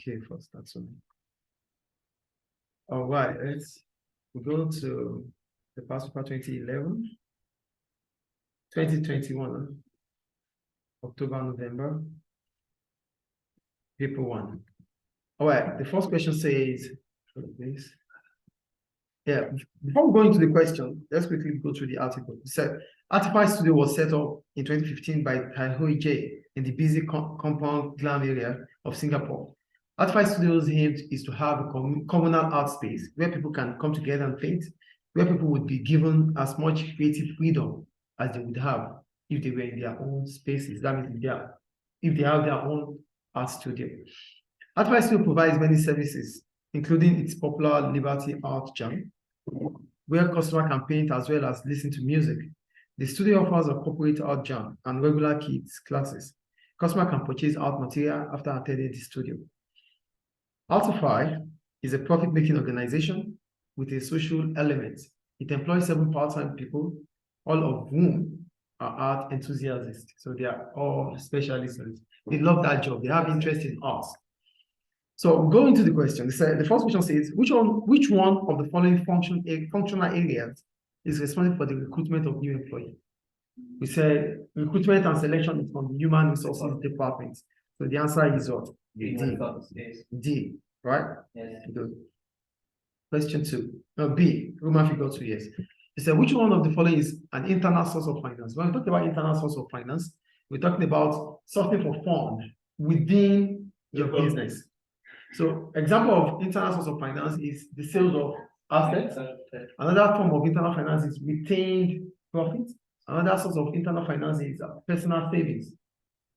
Okay, first, that's all. All right, we go to the past paper 2011, 2021, October, November, paper one. All right, the first question says, yeah, before we go into the question, let's quickly go through the article. It said, Artifact Studio was set up in 2015 by Tai Hoi J in the busy compound glam area of Singapore. Artifact Studio's aim is to have a communal art space where people can come together and paint, where people would be given as much creative freedom as they would have if they were in their own spaces. That means if they have their own art studio. Artifact Studio provides many services, including its popular Liberty Art Jam, where customers can paint as well as listen to music. The studio offers a corporate art jam and regular kids classes. Customers can purchase art material after attending the studio. Artify is a profit-making organization with a social element. It employs 7 part-time people, all of whom are art enthusiasts. So they are all specialists. They love that job. They have interest in art. So go into the question. The first question says, which one of the following functional areas is responsible for the recruitment of new employees? We said recruitment and selection is from the Human Resources Department. So the answer is what? D, right? Yes. Good. Question 2. No, B, Roman figure 2, yes. It said, which one of the following is an internal source of finance? When we talk about internal source of finance, we're talking about sourcing for fund within your business. So example of internal source of finance is the sales of assets. Another form of internal finance is retained profit. Another source of internal finance is personal savings.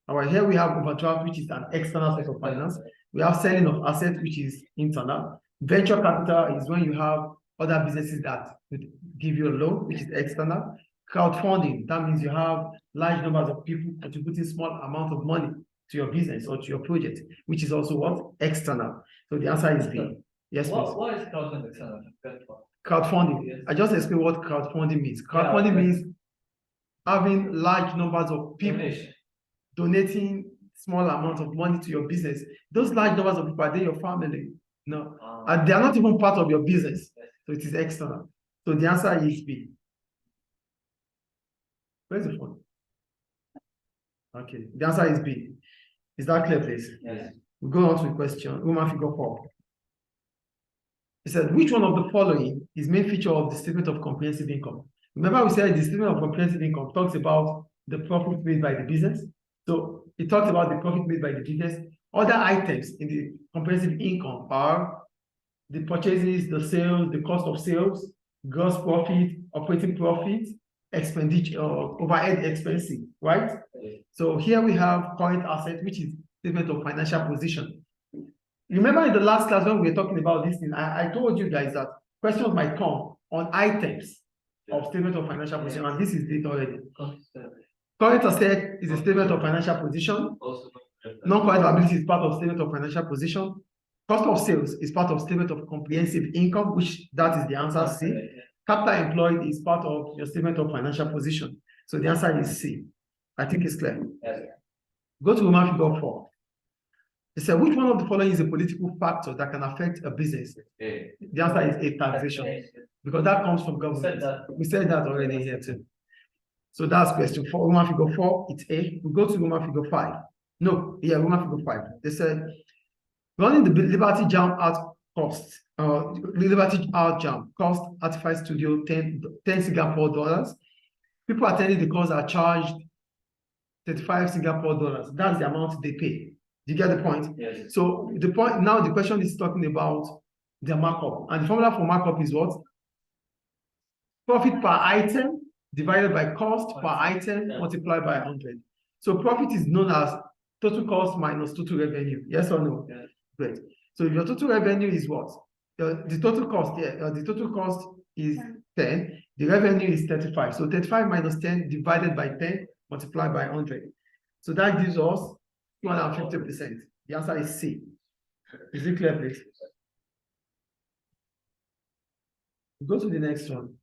All right, here we have overdraft, which is an external source of finance. We have selling of assets, which is internal. Venture capital is when you have other businesses that would give you a loan, which is external. Crowdfunding, that means you have large numbers of people contributing small amount of money to your business or to your project, which is also what? External. So the answer is B. Yes, please. What is crowdfunding external? Crowdfunding. Yes. I just explained what crowdfunding means. Crowdfunding means having large numbers of people donating small amounts of money to your business. Those large numbers of people, are they your family? No. And they are not even part of your business. So it is external. So the answer is B. Where's the phone? Okay. The answer is B. Is that clear, please? Yes. We go on to the question. Roman figure 4. It said, which one of the following is main feature of the statement of comprehensive income? Remember we said the statement of comprehensive income talks about the profit made by the business. So it talks about the profit made by the business. Other items in the comprehensive income are the purchases, the sales, the cost of sales, gross profit, operating profit, expenditure, overhead expenses, right? So here we have current asset, which is statement of financial position. Remember in the last class when we were talking about this thing, I told you guys that questions might come on items of statement of financial position, and this is it already. Current asset is a statement of financial position. Non-current liability is part of statement of financial position. Cost of sales is part of statement of comprehensive income, which that is the answer C. Capital employed is part of your statement of financial position. So the answer is C. I think it's clear. Go to Roman figure 4. They said, which one of the following is a political factor that can affect a business? The answer is A, taxation, because that comes from government. We said that already here too. So that's question 4. Roman figure 4, it's A. We go to Roman figure 5. No, yeah, Roman figure 5. They said, running the Liberty Jam Art cost, Liberty Art Jam cost Artifact Studio 10 Singapore dollars. People attending the course are charged 35 Singapore dollars. That's the amount they pay. Do you get the point? Yes. So the point now, the question is talking about the markup, and the formula for markup is what? Profit per item divided by cost per item multiplied by 100. So profit is known as total cost minus total revenue. Yes or no? Yes. Great. So your total revenue is what? The total cost here. The total cost is 10. The revenue is 35. So 35 minus 10 divided by 10 multiplied by 100. So that gives us 250%. The answer is C. Is it clear, please? Go to the next one.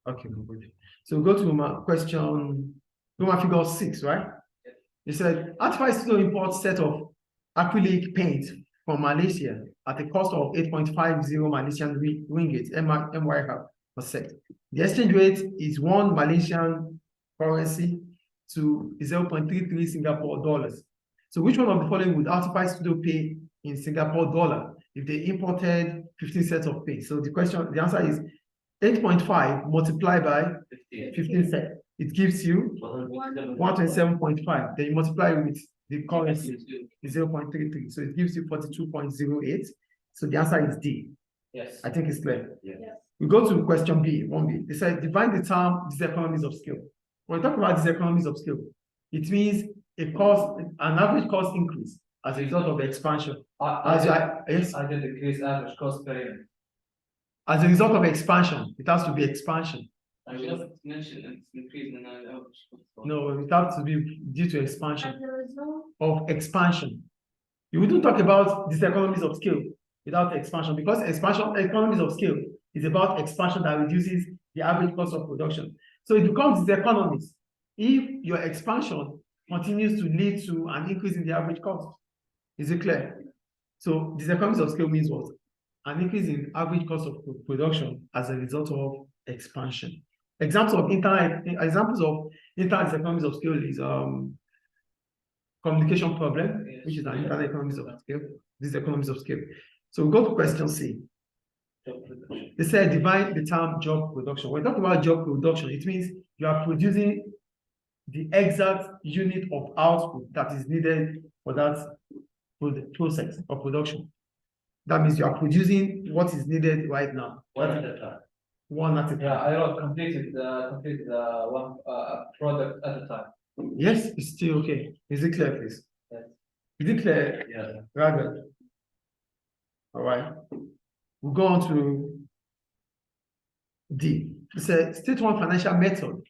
Okay, good. So go to question, figure 6, right? Yes. It said, Artifice Studio imports set of acrylic paint from Malaysia at a cost of 8.50 Malaysian ringgit, MYR per set. The exchange rate is 1 Malaysian currency to 0.33 Singapore dollars. So which one of the following would Artifice Studio pay in Singapore dollar if they imported 15 sets of paint? So the answer is 8.5 multiplied by 15 sets. It gives you 127.5. Then you multiply with the currency is 0.33. So it gives you 42.08. So the answer is D. Yes. I think it's clear. Yes. We go to question B, 1B. They said define the term diseconomies of scale. When we talk about diseconomies of scale, it means an average cost increase as a result of expansion. I did decrease average cost per unit. As a result of expansion, it has to be expansion. I just mentioned it's increase in average cost. No, it has to be due to expansion. As a result of expansion. You wouldn't talk about diseconomies of scale without expansion, because economies of scale is about expansion that reduces the average cost of production. So it becomes diseconomies if your expansion continues to lead to an increase in the average cost. Is it clear? So diseconomies of scale means what? An increase in average cost of production as a result of expansion. Examples of internet economies of scale is communication problem, yes, which is an internet economies of scale. This is economies of scale. So we go to question C. They say define the term job production. When we talk about job production, it means you are producing the exact unit of output that is needed for that process of production. That means you are producing what is needed right now. One at a time. One at a time. Yeah, I wrote completed one product at a time. Yes, it's still okay. Is it clear, please? Yes. Is it clear? Yeah. Rather. All right. We'll go on to D. It's a state one financial method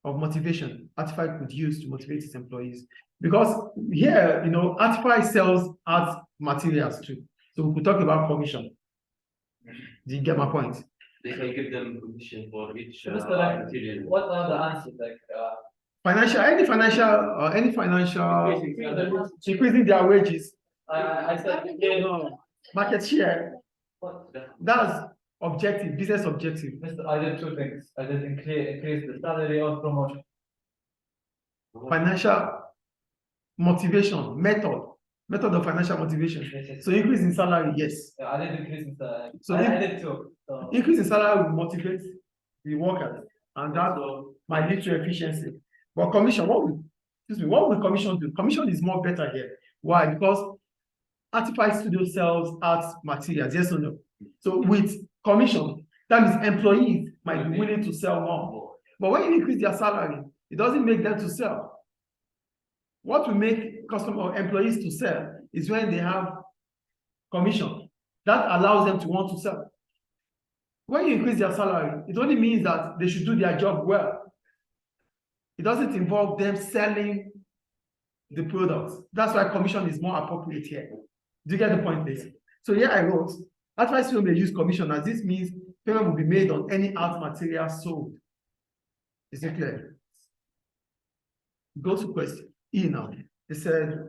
of motivation Artifice could use to motivate its employees. Because here, Artifice sells art materials too. So we could talk about commission. Do you get my point? They can give them commission for each material. What are the answers like? Any financial increasing their wages. I said no, market share. That's objective, business objective. I did two things. I did increase the salary or promotion. Financial motivation method of financial motivation. Yes. So increase in salary, yes. Yeah, I did increase in salary. So I did too. So increase in salary will motivate the workers, and that might lead to efficiency. But commission, what will commission do? Commission is more better here. Why? Because Artifice Studio sells art materials, yes or no? So with commission, that means employees might be willing to sell more. But when you increase their salary, it doesn't make them to sell. What will make employees to sell is when they have commission. That allows them to want to sell. When you increase their salary, it only means that they should do their job well. It doesn't involve them selling the products. That's why commission is more appropriate here. Do you get the point, please? So here I wrote, Artifice Studio may use commission, as this means payment will be made on any art material sold. Is it clear? Go to question E now. It said,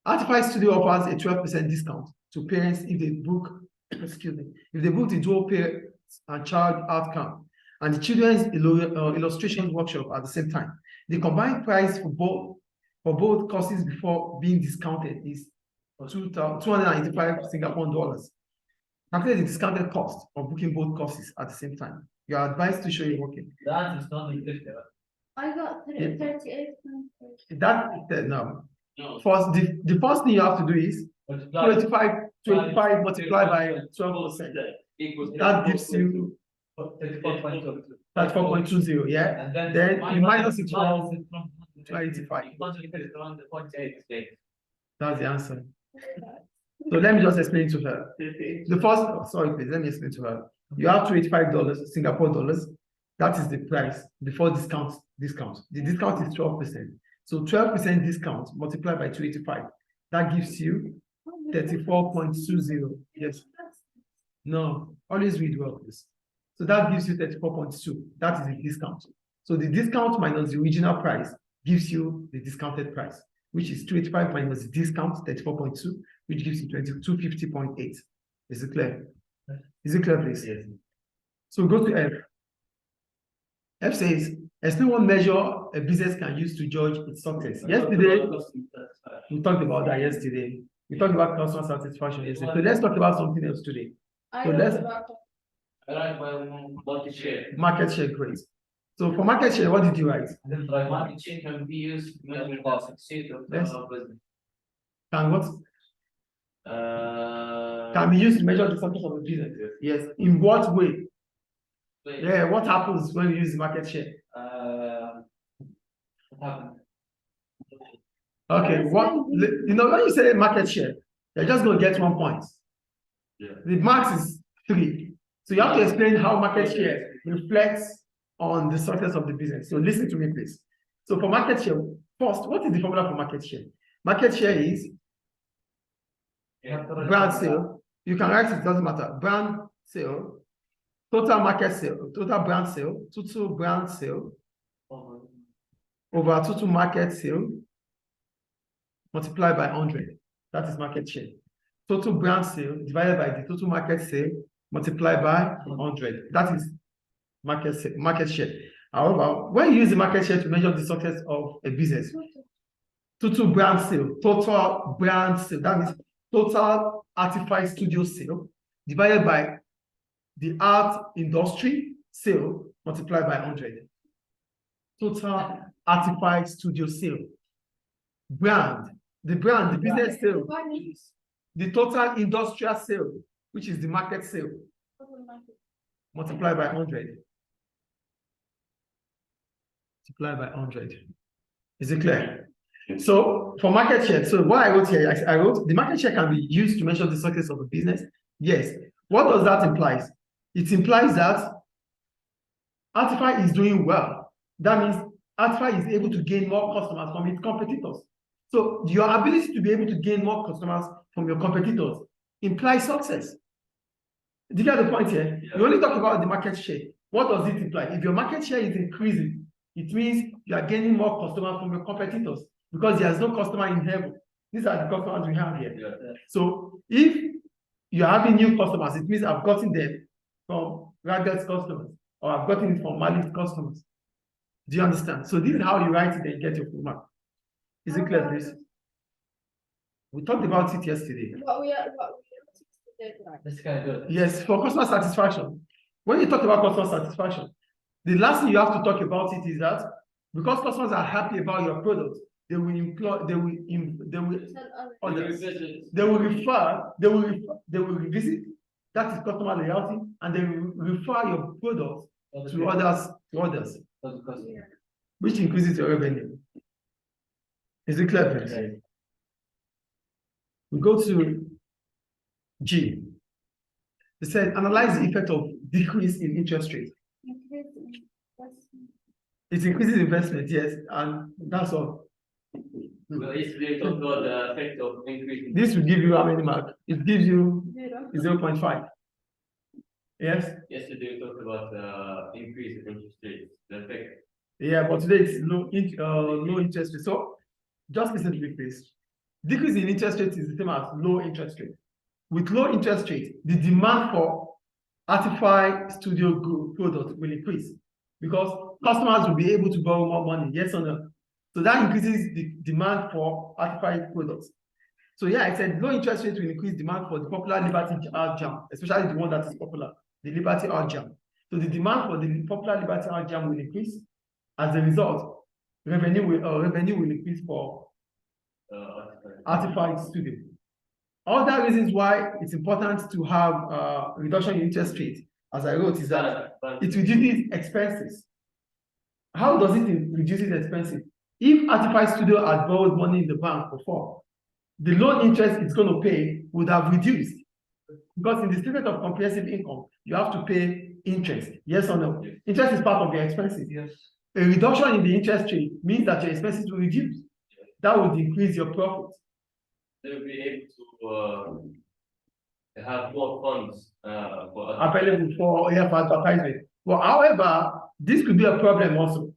Artifice Studio offers a 12% discount to parents if they book, if they book the dual pay and child outcome and the children's illustration workshop at the same time. The combined price for both courses before being discounted is 285 Singapore dollars. Calculate the discounted cost of booking both courses at the same time. You are advised to show you working. The answer is not English. I got 38. No. First, the first thing you have to do is 285 multiplied by 12%. That gives you 34.20, yeah? And then you minus it from 285. That's the answer. So let me just explain to her. The first, sorry, please, let me explain to her. You have $285 Singapore dollars. That is the price before discount. The discount is 12%. So 12% discount multiplied by 285. That gives you 34.20. Yes. No, always read well, please. So that gives you 34.2. That is the discount. So the discount minus the original price gives you the discounted price, which is 285 minus the discount, 34.2, which gives you 2250.8. Is it clear? Is it clear, please? Yes. So go to F. F says, explain one measure a business can use to judge its success. Yesterday, we talked about that yesterday. We talked about customer satisfaction yesterday. So let's talk about something else today. So let's Market share. market share, great. So for market share, what did you write? Market share can be used to measure the success of the Yes. business. Can what? Can be used to measure the success of a business. Yes. In what way? Yeah, what happens when you use market share? What happened? Okay, what you know when you say market share, you're just going to get 1 point. Yeah. The max is 3. So you have to explain how market share reflects on the success of the business. So listen to me, please. So for market share, first, what is the formula for market share? Market share is brand sale. You can write it, doesn't matter. Brand sale, total market sale, total brand sale, total brand sale over total market sale multiplied by 100. That is market share. Total brand sale divided by the total market sale multiplied by 100. That is market share. However, when you use the market share to measure the success of a business, total brand sale, that means total Artify Studio sale divided by the art industry sale multiplied by 100. Total Artify Studio sale. The business sale, the total industrial sale, which is the market sale, multiplied by 100. Multiplied by 100. Is it clear? So for market share, so what I wrote here, I wrote the market share can be used to measure the success of a business. Yes. What does that imply? It implies that Artify is doing well. That means Artify is able to gain more customers from its competitors. So your ability to be able to gain more customers from your competitors implies success. Do you get the point here? Yeah. You only talk about the market share. What does it imply? If your market share is increasing, it means you are gaining more customers from your competitors because there's no customer in heaven. These are the customers we have here. Yeah. So if you're having new customers, it means I've gotten them from Ragged's customers or I've gotten it from Malik's customers. Do you understand? So this is how you write it and get your full mark. Is it clear, please? We talked about it yesterday. That's kind of good. Yes, for customer satisfaction. When you talk about customer satisfaction, the last thing you have to talk about it is that because customers are happy about your product, they will revisit. That is customer loyalty, and they will refer your product to others, which increases your revenue. Is it clear, please? Okay. We go to G. It said, analyze the effect of decrease in interest rate. It increases investment, yes, and that's all. Well, yesterday we talked about the effect of increasing. This will give you how many marks? It gives you 0.5. Yes? Yesterday we talked about the increase in interest rates, the effect. Yeah, but today it's low interest rate. So just listen to me, please. Decrease in interest rate is the same as low interest rate. With low interest rate, the demand for Artify Studio Group products will increase because customers will be able to borrow more money, yes or no? So that increases the demand for Artify products. So yeah, I said low interest rate will increase demand for the popular Liberty Art Jam, especially the one that is popular, the Liberty Art Jam. So the demand for the popular Liberty Art Jam will increase. As a result, revenue will increase for Artify Studio. Other reasons why it's important to have reduction in interest rate, as I wrote, is that it reduces expenses. How does it reduce expenses? If Artify Studio had borrowed money in the bank before, the loan interest it's going to pay would have reduced. Because in the statement of comprehensive income, you have to pay interest. Yes or no? Yes. Interest is part of your expenses. Yes. A reduction in the interest rate means that your expenses will reduce. That would increase your profit. They will be able to They have more funds for available for advertisement. Well, however, this could be a problem also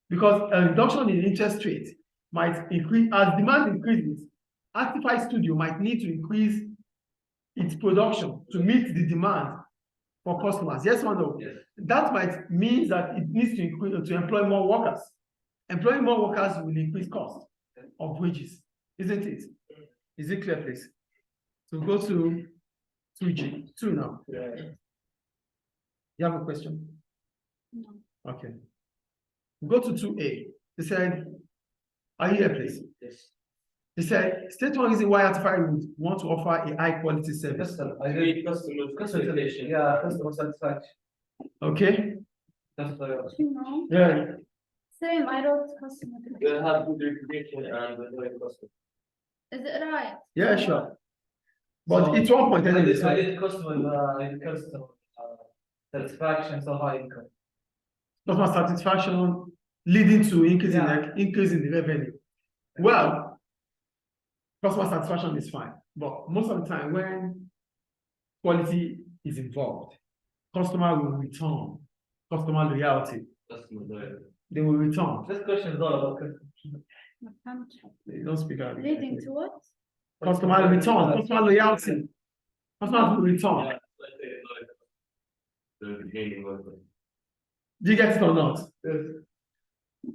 because a reduction in interest rate might increase as demand increases. Actify Studio might need to increase its production to meet the demand for customers. Yes or no? Yes. That might mean that it needs to increase to employ more workers. Employing more workers will increase cost of wages, isn't it? Is it clear, please? So go to 2G, 2 now. Yeah. You have a question? No. Okay. Go to 2A. They said, are you here, please? Yes. They said, state one reason why Artify would want to offer a high quality service. I read customer satisfaction. Yeah, customer satisfaction. Okay? That's the No. Yeah. Same, I wrote customer. They have good reputation and the customer. Is it right? Yeah, sure. But So, it's 1 point I anyway. did So customer satisfaction, so high income. customer satisfaction leading to increase in the revenue. Well, customer satisfaction is fine, but most of the time when quality is involved, customer will return. Customer loyalty, Customer loyalty. they will return. This question is all about customer. They don't speak out. Leading to what? Customer return, customer loyalty. Customer will return. Yeah, let's say the beginning of it. Do you get it or not?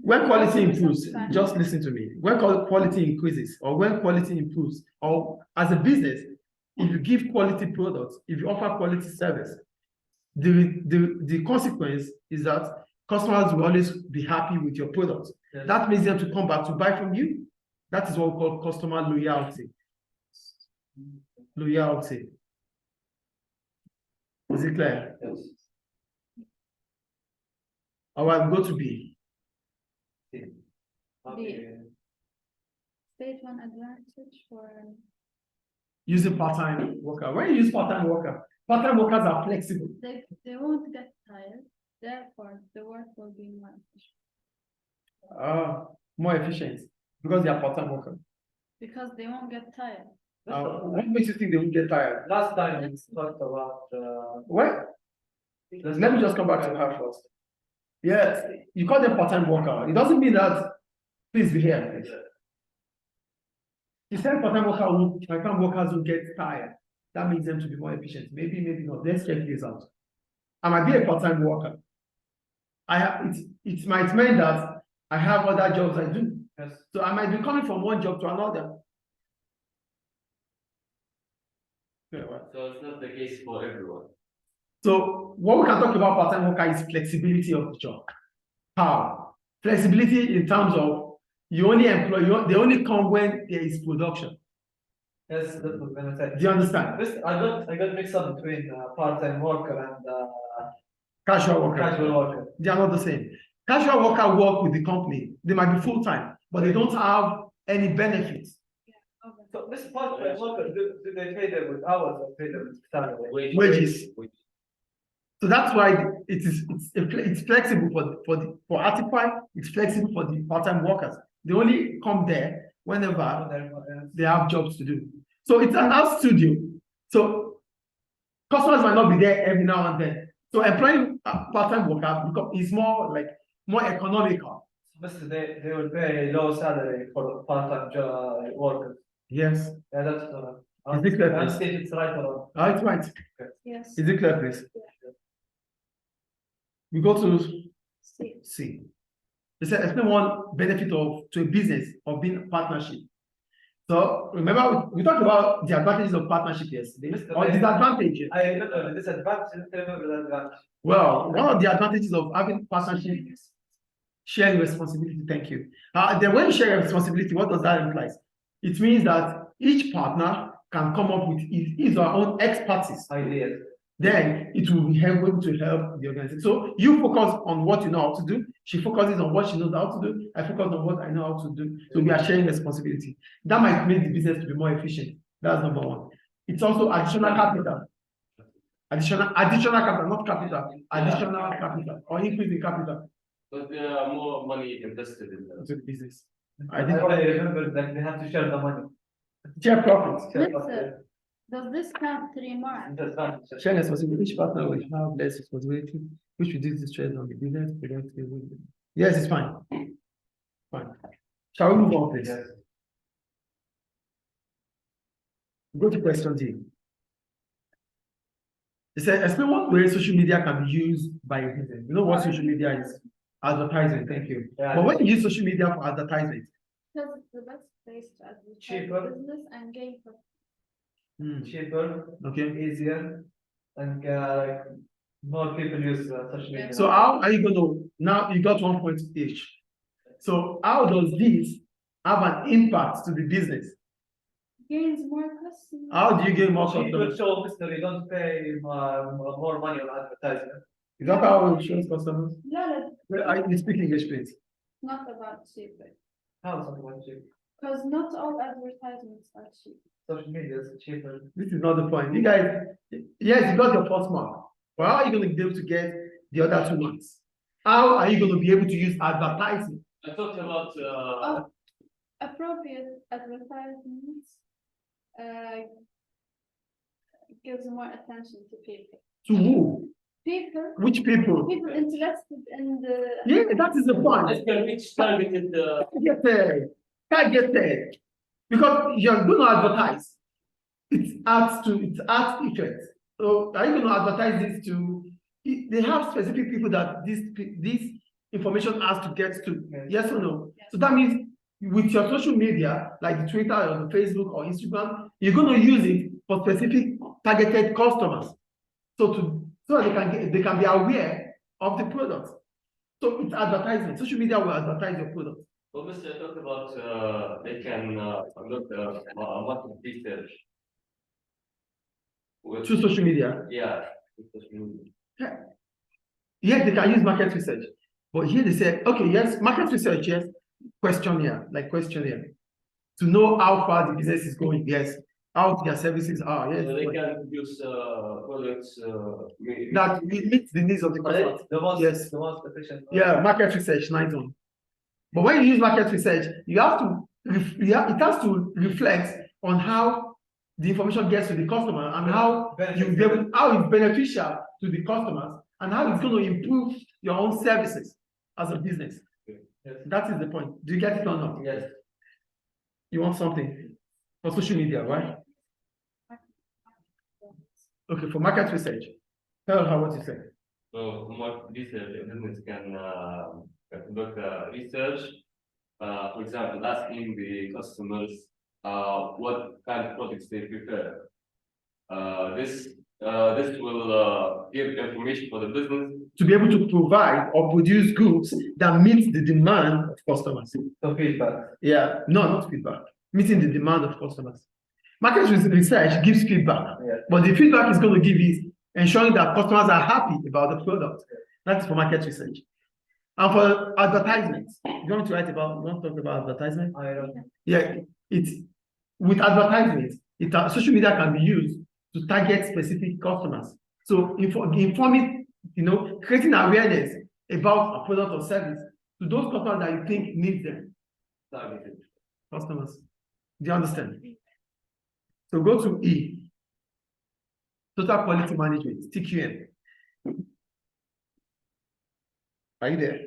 When quality improves, just listen to me. When quality increases, or when quality improves, or as a business, if you give quality products, if you offer quality service, the consequence is that customers will always be happy with your product. Yes. That makes them to come back to buy from you. That is what we call customer loyalty. Loyalty. Is it clear? Yes. All right, go to B. Okay. State one advantage for Using part-time worker. When you use part-time workers are flexible. they won't get tired, therefore the work will be more efficient. More efficient because they are part-time workers. Because they won't get tired. What makes you think they will get tired? Last time we talked about Well, let me just come back to her first. Yes, you call them part-time worker. It doesn't mean that, please be here. Please. You said part-time workers will get tired. That means them to be more efficient. Maybe, maybe not. Let's check this out. I might be a part-time worker. It might mean that I have other jobs I do. yes. So I might be coming from one job to another. Yeah, well. So it's not the case for everyone. So what we can talk about part-time worker is flexibility of the job. How? Flexibility in terms of you only employ, they only come when there is production. Yes, that's what I'm gonna say. Do you understand? This I got mixed up between part-time worker and Casual worker. casual worker. They are not the same. Casual worker work with the company. They might be full-time, but they don't have any benefits. Okay. So this part-time worker, do they pay them with hours or pay them with salary? Wages. So that's why it's flexible for Artify. It's flexible for the part-time workers. They only come there whenever they have jobs to do. So it's an art studio. So customers might not be there every now and then. So employing part-time workers is more economical. They will pay low salary for part-time workers. Yes. Yeah, that's Is it clear, I please? think it's right or wrong. It's right. Yes. Is it clear, please? We go to See. C. They said explain one benefit to a business of being a partnership. So remember we talked about the advantages of partnership yesterday, or disadvantages. I don't know the disadvantage. Remember the advantage. Well, one of the advantages of having partnership is sharing responsibility. Thank you. Then when you share responsibility, what does that imply? It means that each partner can come up with his or her own expertise. Ideas. Then it will be able to help the organization. So you focus on what you know how to do. She focuses on what she knows how to do. I focus on what I know how to do. So we are sharing responsibility. That might make the business to be more efficient. That's number one. It's also additional capital. Additional capital, not capital. Additional capital or increase in capital. But there are more money invested in To the business. I remember that they have to share the money. Share profits. Share Let's, profit. Does this count 3 marks? That's not. Share responsibility. Each partner will have less responsibility, which reduces stress on the business. Yes, it's fine. Fine. Shall we move on, please? Yes. Go to question D. It says, explain what way social media can be used by a business. You know what social media is? Advertising, thank you. Yeah. But when you use social media for advertisement, Because it's the best place to advertise Cheaper. business and gain profit. Cheaper, okay. easier, and more people use social media. So how are you going to, now you got 1 point each. So how does this have an impact to the business? Gains more customers. How do you get more Cheaper customers? show history, don't pay more money on advertisement. Is that how it shows customers? No, Well, you speak English, please. not about cheaper. How something like cheap? Because not all advertisements are cheap. Social media is cheaper. This is not the point. You guys, yes, you got your first mark. But how are you going to be able to get the other 2 marks? How are you going to be able to use advertising? I talked about Appropriate advertisements gives more attention to people. To who? People, Which people? people interested in the. Yeah, that is the point. it can reach targeted Targeted. Because you're going to advertise. It's arts effects. So are you going to advertise this to? They have specific people that this information has to get to. Yes or no? Yes. So that means with your social media, like the Twitter or the Facebook or Instagram, you're going to use it for specific targeted customers. So they can be aware of the product. So it's advertisement. Social media will advertise your product. Well, Mr. I talked about they can conduct market research. Through social media. Yeah, with social media. Yes, they can use market research. But here they say, okay, yes, market research, yes, questionnaire. To know how far the business is going, yes, how their services are, yes. So they can produce products That meet the needs of the customer. Yes. The most efficient. Yeah, market research, nice one. But when you use market research, you have to, it has to reflect on how the information gets to the customer and how it's beneficial to the customers and how it's going to improve your own services as a business. Yes. That is the point. Do you get it or not? Yes. You want something for social media, right? Okay, for market research. Tell her what you say. So market research, a business can conduct research. For example, asking the customers what kind of products they prefer. This will give information for the business To be able to provide or produce goods that meet the demand of customers. So feedback. Yeah, no, not feedback. Meeting the demand of customers. Market research gives feedback, Yeah. but the feedback is going to give is ensuring that customers are happy about the product. That's for market research. And for advertisements, you want to talk about advertisement? I don't. Yeah, it's with advertisements, social media can be used to target specific customers. So informing, creating awareness about a product or service to those customers that you think need them. targeted. Customers. Do you understand? So go to E. Total quality management, TQM. Are you there?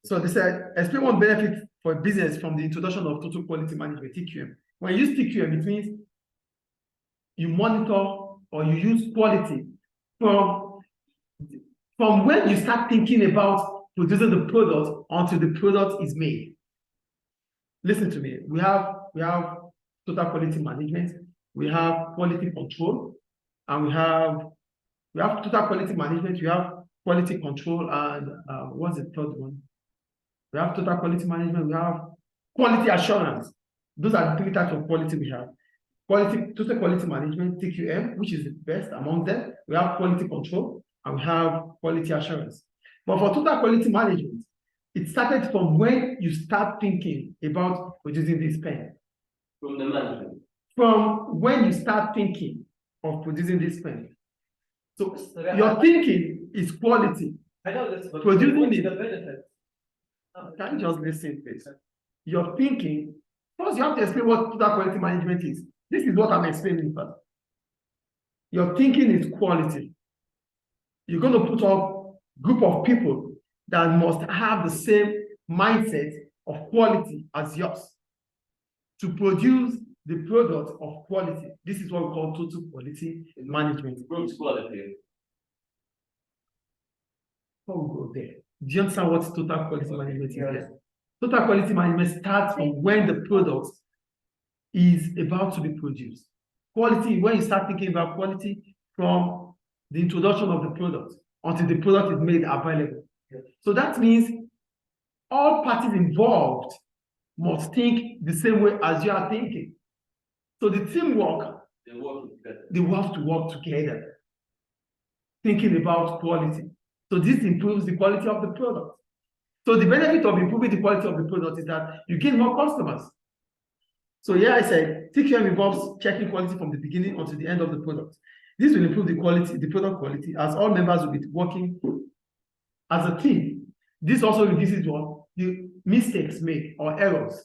So they said, explain one benefit for a business from the introduction of total quality management, TQM. When you use TQM, it means you monitor or you use quality from when you start thinking about producing the product until the product is made. Listen to me. We have total quality management, we have quality control, and we have total quality management, we have quality control, and what's the third one? We have total quality management, we have quality assurance. Those are the 3 types of quality we have. Total quality management, TQM, which is the best among them. We have quality control, and we have quality assurance. But for total quality management, it started from when you start thinking about producing this pen. From the management. From when you start thinking of producing this pen. So your thinking is quality. I know this, but Producing what's it. the benefit? Can you just listen, please? Your thinking, first you have to explain what total quality management is. This is what I'm explaining first. Your thinking is quality. You're going to put up a group of people that must have the same mindset of quality as yours to produce the product of quality. This is what we call total quality management. Group's quality. Before we go there, do you understand what total quality management is? Yes. Total quality management starts from when the product is about to be produced. Quality, when you start thinking about quality from the introduction of the product until the product is made available. Yes. So that means all parties involved must think the same way as you are thinking. So the teamwork, They work together. they will have to work together, thinking about quality. So this improves the quality of the product. So the benefit of improving the quality of the product is that you gain more customers. So here I said, TQM involves checking quality from the beginning until the end of the product. This will improve the quality, the product quality, as all members will be working as a team. This also reduces what the mistakes made or errors,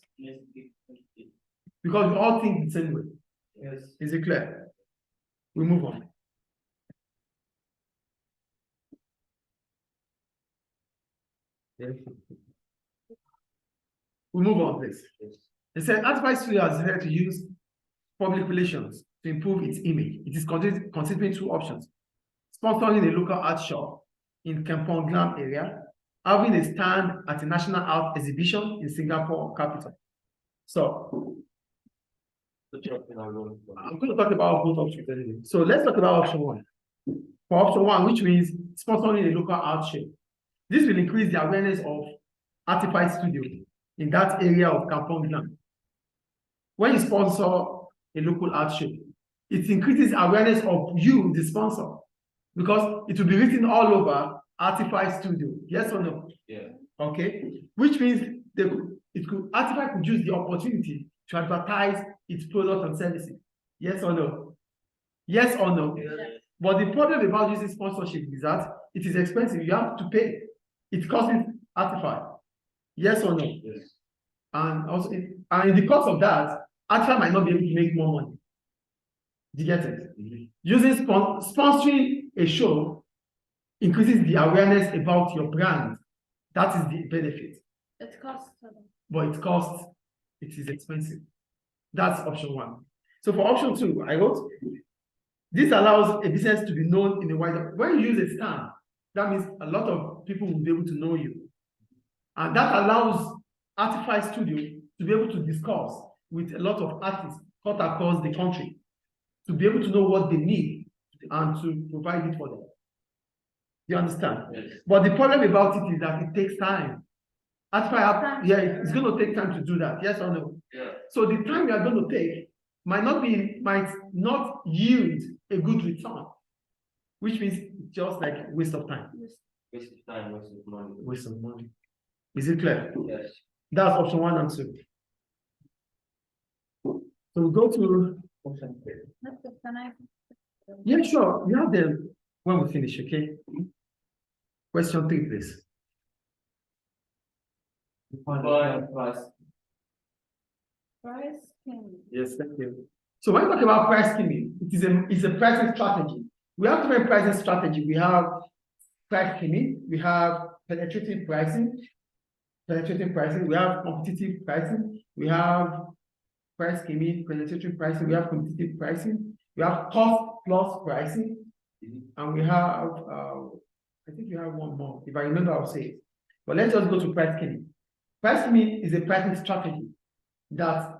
because we all think the same way. Yes. Is it clear? We move on. We move on, please. It said Advice Studio has decided to use public relations to improve its image. It is considering two options: sponsoring a local art shop in Kampong Glam area, having a stand at a national art exhibition in Singapore capital. So I'm going to talk about both options anyway. So let's talk about option one. For option one, which means sponsoring a local art show. This will increase the awareness of Artifice Studio in that area of Kampong Glam. When you sponsor a local art show, it increases awareness of you, the sponsor, because it will be written all over Artifice Studio. Yes or no? Yeah. Okay. Which means Artifice could use the opportunity to advertise its products and services. Yes or no? Yes or no? Yeah. But the problem about using sponsorship is that it is expensive. You have to pay. It costs Artifice. Yes or no? Yes. And also, in the course of that, Artifice might not be able to make more money. Do you get it? Mm-hmm. Using sponsoring a show increases the awareness about your brand. That is the benefit. It costs a lot. But it is expensive. That's option one. So for option two, I wrote, this allows a business to be known in a wider. When you use a stand, that means a lot of people will be able to know you. And that allows Artifice Studio to be able to discuss with a lot of artists cut across the country, to be able to know what they need and to provide it for them. You understand? Yes. But the problem about it is that it takes time. Artifice, yeah, it's going to take time to do that. Yes or no? Yeah. So the time you are going to take might not yield a good return, which means it's just like waste of time. Waste of time, waste of money. Waste of money. Is it clear? Yes. That's option one and two. So we go to option three. Can I? Yeah, sure. We have them when we finish, okay? Question three, please. Price. Price scheme. Yes, thank you. So when we talk about price scheming, it's a pricing strategy. We have different pricing strategy. We have price scheming, we have penetrative pricing, we have competitive pricing, we have price scheming, penetrative pricing, we have competitive pricing, we have cost plus pricing, and we have I think we have one more. If I remember, I'll say it. But let's just go to price scheming. Price scheming is a pricing strategy that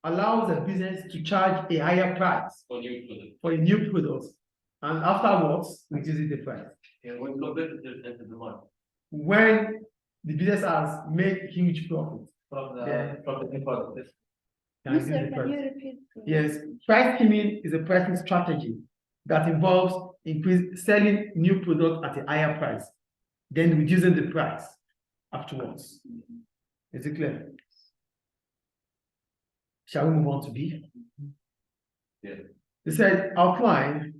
allows a business to charge a higher price for a new product, and afterwards reduces the price. Yeah, when competitors enter the market. When the business has made huge profit, From Yeah. the product. can reduce the Can price. you repeat? please? Yes, price scheming is a pricing strategy that involves selling new product at a higher price, then reducing the price afterwards. Is it clear? Shall we move on to B? Yeah. They said outline